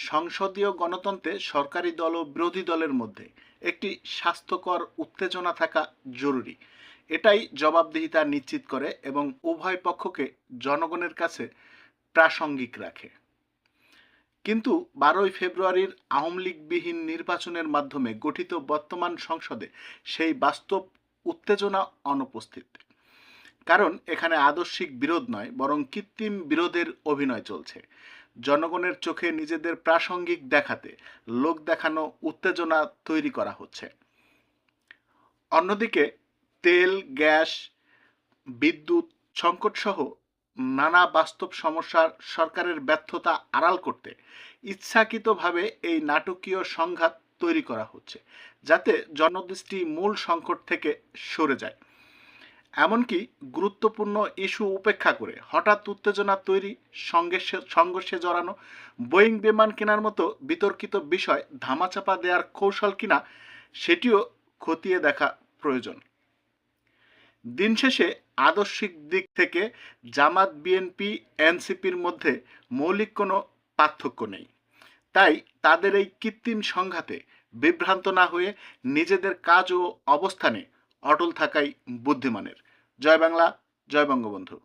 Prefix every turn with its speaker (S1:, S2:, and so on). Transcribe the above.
S1: সংসদীয় গণতন্ত্রে সরকারি দল ও বিরোধী দলের মধ্যে একটি স্বাস্থ্যকর উত্তেজনা থাকা জরুরি। এটাই জবাবদিহিতা নিশ্চিত করে এবং উভয় পক্ষকে জনগণের কাছে প্রাসঙ্গিক রাখে। কিন্তু 12ই ফেব্রুয়ারির আওয়ামী লীগবিহীন নির্বাচনের মাধ্যমে গঠিত বর্তমান সংসদে সেই বাস্তব উত্তেজনা অনুপস্থিত। কারণ এখানে আদর্শিক বিরোধ নয়, বরং কৃত্রিম বিরোধের অভিনয় চলছে। জনগণের চোখে নিজেদের প্রাসঙ্গিক দেখাতে লোক দেখানো উত্তেজনা তৈরি করা হচ্ছে। অন্যদিকে তেল, গ্যাস, বিদ্যুৎ সংকটসহ নানা বাস্তব সমস্যার সরকারের ব্যর্থতা আড়াল করতে ইচ্ছাকৃতভাবে এই নাটকীয় সংঘাত তৈরি করা হচ্ছে, যাতে জনদৃষ্টি মূল সংকট থেকে সরে যায়। এমনকি গুরুত্বপূর্ণ ইস্যু উপেক্ষা করে হঠাৎ উত্তেজনা তৈরি, সংঘর্ষে জড়ানো, বোয়িং বিমান কেনার মতো বিতর্কিত বিষয় ধামাচাপা দেওয়ার কৌশল কিনা সেটিও খতিয়ে দেখা প্রয়োজন। দিন শেষে আদর্শিক দিক থেকে জামাত, বিএনপি, এনসিপির মধ্যে মৌলিক কোনো পার্থক্য নেই। তাই তাদের এই কৃত্রিম সংঘাতে বিভ্রান্ত না হয়ে নিজেদের কাজ ও অবস্থানে অটল থাকাই বুদ্ধিমানের। জয় বাংলা, জয় বঙ্গবন্ধু।